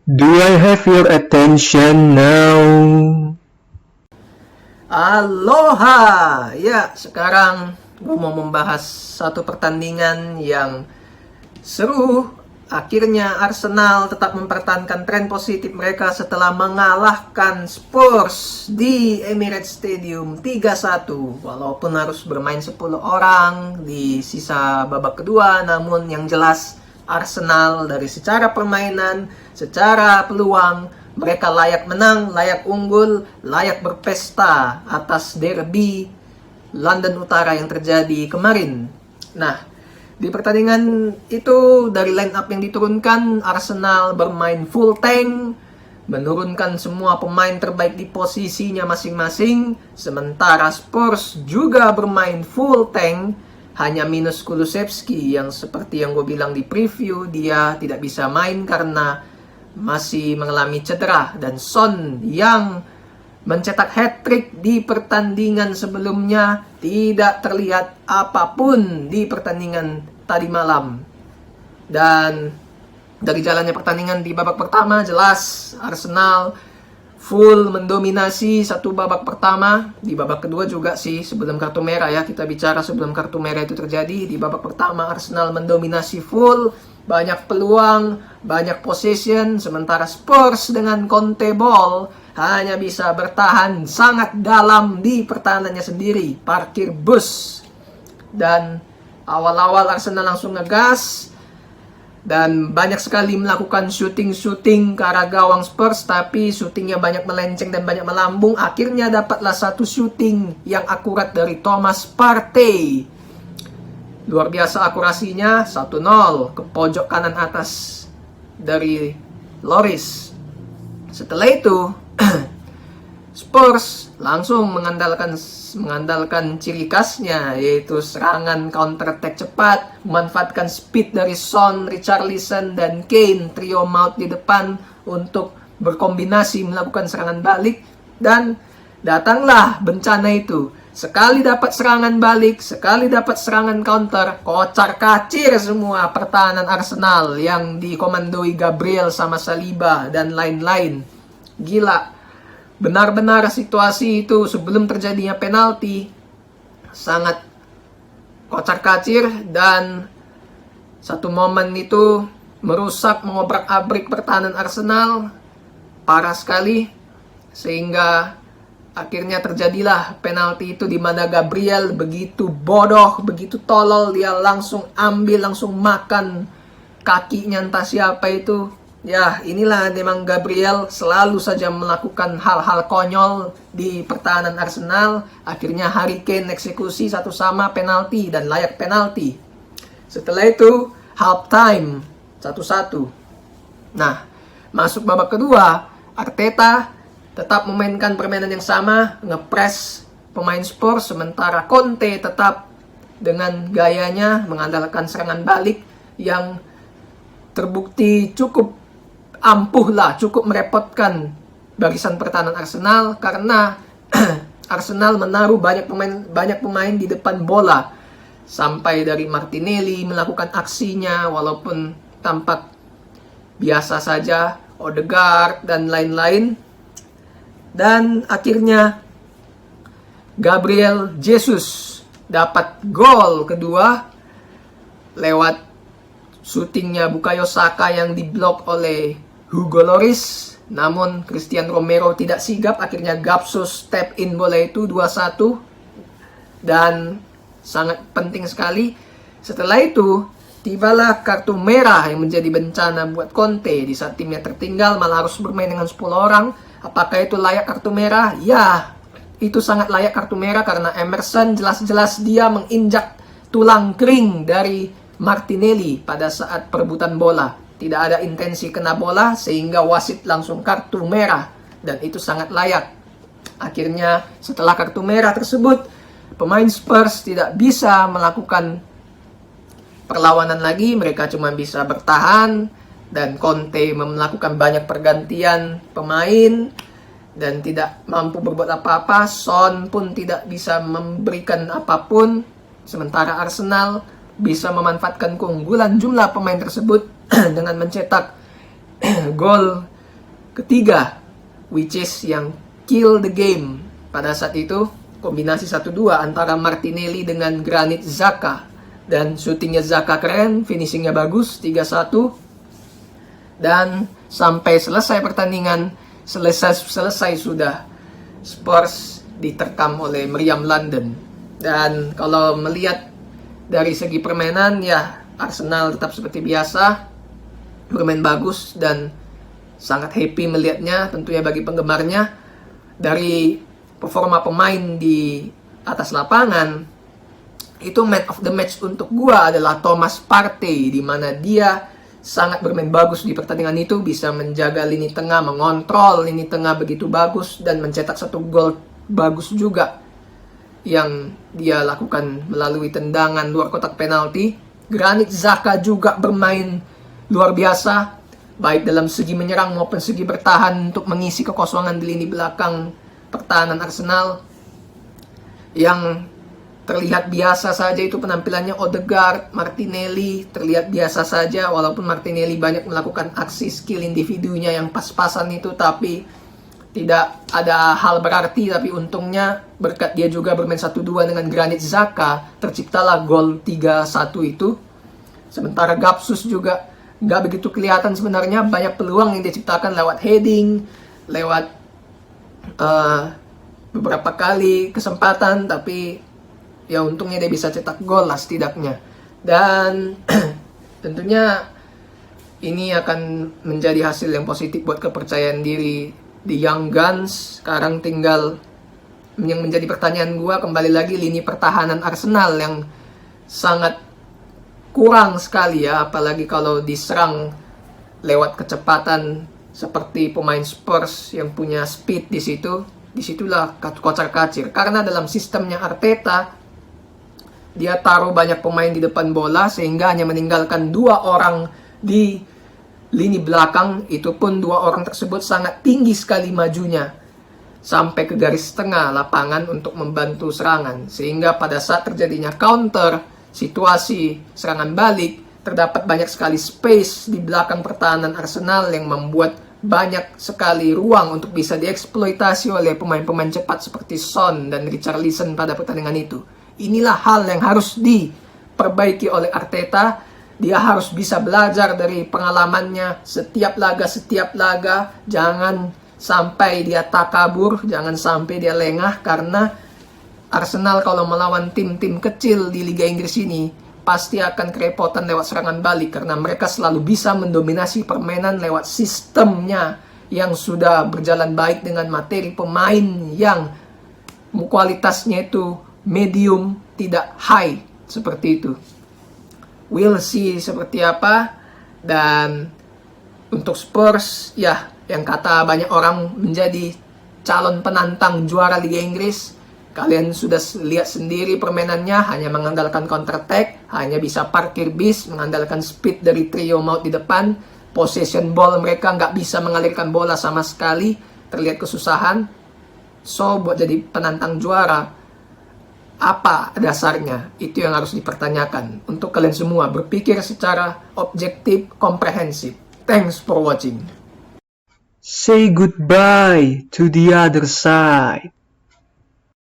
Do I have your attention now? Aloha! Ya, sekarang gue mau membahas satu pertandingan yang seru. Akhirnya Arsenal tetap mempertahankan tren positif mereka setelah mengalahkan Spurs di Emirates Stadium 3-1. Walaupun harus bermain 10 orang di sisa babak kedua, namun yang jelas Arsenal dari secara permainan, secara peluang, mereka layak menang, layak unggul, layak berpesta atas derby London Utara yang terjadi kemarin. Nah, di pertandingan itu dari line up yang diturunkan, Arsenal bermain full tank, menurunkan semua pemain terbaik di posisinya masing-masing, sementara Spurs juga bermain full tank, hanya minus Kulusevski yang seperti yang gue bilang di preview, dia tidak bisa main karena masih mengalami cedera, dan Son yang mencetak hat-trick di pertandingan sebelumnya tidak terlihat apapun di pertandingan tadi malam. Dan dari jalannya pertandingan di babak pertama, jelas Arsenal full mendominasi satu babak pertama. Di babak kedua juga sih, sebelum kartu merah ya, kita bicara sebelum kartu merah itu terjadi. Di babak pertama Arsenal mendominasi full, banyak peluang, banyak possession, sementara Spurs dengan Conte ball hanya bisa bertahan sangat dalam di pertahanannya sendiri, parkir bus. Dan awal-awal Arsenal langsung ngegas dan banyak sekali melakukan shooting ke arah gawang Spurs, tapi shootingnya banyak melenceng dan banyak melambung. Akhirnya dapatlah satu shooting yang akurat dari Thomas Partey. Luar biasa akurasinya, 1-0 ke pojok kanan atas dari Lloris. Setelah itu Spurs langsung mengandalkan ciri khasnya, yaitu serangan counter attack cepat, memanfaatkan speed dari Son, Richarlison, dan Kane, trio maut di depan untuk berkombinasi melakukan serangan balik. Dan datanglah bencana itu. Sekali dapat serangan balik, sekali dapat serangan counter, kocar-kacir semua pertahanan Arsenal yang dikomandoi Gabriel sama Saliba dan lain-lain. Gila. Benar-benar situasi itu sebelum terjadinya penalti sangat kocar-kacir, dan satu momen itu merusak, mengobrak-abrik pertahanan Arsenal parah sekali, sehingga akhirnya terjadilah penalti itu di mana Gabriel begitu bodoh, begitu tolol, dia langsung ambil, langsung makan kakinya entah siapa itu. Ya, inilah memang Gabriel selalu saja melakukan hal-hal konyol di pertahanan Arsenal. Akhirnya Harry Kane eksekusi satu sama penalti dan layak penalti. Setelah itu half time 1-1. Nah, masuk babak kedua, Arteta tetap memainkan permainan yang sama, ngepress pemain Spurs, sementara Conte tetap dengan gayanya mengandalkan serangan balik yang terbukti cukup ampuh lah, cukup merepotkan barisan pertahanan Arsenal, karena Arsenal menaruh banyak pemain di depan bola, sampai dari Martinelli melakukan aksinya walaupun tampak biasa saja, Odegaard dan lain-lain. Dan akhirnya Gabriel Jesus dapat gol kedua lewat syutingnya Bukayo Saka yang diblok oleh Hugo Lloris. Namun Christian Romero tidak sigap, akhirnya Gapsus step in bola itu 2-1, dan sangat penting sekali. Setelah itu tibalah kartu merah yang menjadi bencana buat Conte. Di saat timnya tertinggal malah harus bermain dengan 10 orang. Apakah itu layak kartu merah? Ya, itu sangat layak kartu merah, karena Emerson jelas-jelas dia menginjak tulang kering dari Martinelli pada saat perebutan bola. Tidak ada intensi kena bola, sehingga wasit langsung kartu merah, dan itu sangat layak. Akhirnya setelah kartu merah tersebut, pemain Spurs tidak bisa melakukan perlawanan lagi, mereka cuma bisa bertahan, dan Conte melakukan banyak pergantian pemain dan tidak mampu berbuat apa-apa. Son pun tidak bisa memberikan apapun, sementara Arsenal bisa memanfaatkan keunggulan jumlah pemain tersebut dengan mencetak gol ketiga, which is yang kill the game. Pada saat itu, kombinasi 1-2 antara Martinelli dengan Granit Xhaka. Dan syutingnya Xhaka keren, finishingnya bagus, 3-1. Dan sampai selesai pertandingan, selesai sudah, Spurs diterkam oleh meriam London. Dan kalau melihat dari segi permainan, ya Arsenal tetap seperti biasa, bermain bagus dan sangat happy melihatnya tentunya bagi penggemarnya. Dari performa pemain di atas lapangan, itu man of the match untuk gua adalah Thomas Partey, di mana dia sangat bermain bagus di pertandingan itu, bisa menjaga lini tengah, mengontrol lini tengah begitu bagus, dan mencetak 1 gol bagus juga yang dia lakukan melalui tendangan luar kotak penalti. Granit Xhaka juga bermain luar biasa, baik dalam segi menyerang maupun segi bertahan untuk mengisi kekosongan di lini belakang pertahanan Arsenal. Yang terlihat biasa saja itu penampilannya Odegaard, Martinelli terlihat biasa saja, walaupun Martinelli banyak melakukan aksi skill individunya yang pas-pasan itu, tapi tidak ada hal berarti. Tapi untungnya berkat dia juga bermain 1-2 dengan Granit Xhaka, terciptalah gol 3-1 itu. Sementara Gapsus juga nggak begitu kelihatan sebenarnya, banyak peluang yang diciptakan lewat heading, lewat beberapa kali kesempatan, tapi ya untungnya dia bisa cetak gol lah setidaknya. Dan tentunya ini akan menjadi hasil yang positif buat kepercayaan diri di Young Guns. Sekarang tinggal yang menjadi pertanyaan gua kembali lagi, lini pertahanan Arsenal yang sangat kurang sekali ya, apalagi kalau diserang lewat kecepatan seperti pemain Spurs yang punya speed di situ. Disitulah kocar-kacir, karena dalam sistemnya Arteta, dia taruh banyak pemain di depan bola sehingga hanya meninggalkan 2 orang di lini belakang. Itu pun 2 orang tersebut sangat tinggi sekali majunya sampai ke garis tengah lapangan untuk membantu serangan, sehingga pada saat terjadinya counter, situasi serangan balik, terdapat banyak sekali space di belakang pertahanan Arsenal yang membuat banyak sekali ruang untuk bisa dieksploitasi oleh pemain-pemain cepat seperti Son dan Richarlison pada pertandingan itu. Inilah hal yang harus diperbaiki oleh Arteta. Dia harus bisa belajar dari pengalamannya setiap laga. Jangan sampai dia takabur, jangan sampai dia lengah, karena Arsenal kalau melawan tim-tim kecil di Liga Inggris ini pasti akan kerepotan lewat serangan balik, karena mereka selalu bisa mendominasi permainan lewat sistemnya yang sudah berjalan baik dengan materi pemain yang kualitasnya itu medium, tidak high seperti itu. We'll see seperti apa. Dan untuk Spurs, ya yang kata banyak orang menjadi calon penantang juara Liga Inggris. Kalian sudah lihat sendiri permainannya, hanya mengandalkan counter attack, hanya bisa parkir bis, mengandalkan speed dari trio maut di depan. Possession ball mereka nggak bisa mengalirkan bola sama sekali, terlihat kesusahan. So buat jadi penantang juara, apa dasarnya? Itu yang harus dipertanyakan. Untuk kalian semua berpikir secara objektif, komprehensif. Thanks for watching. Say goodbye to the other side.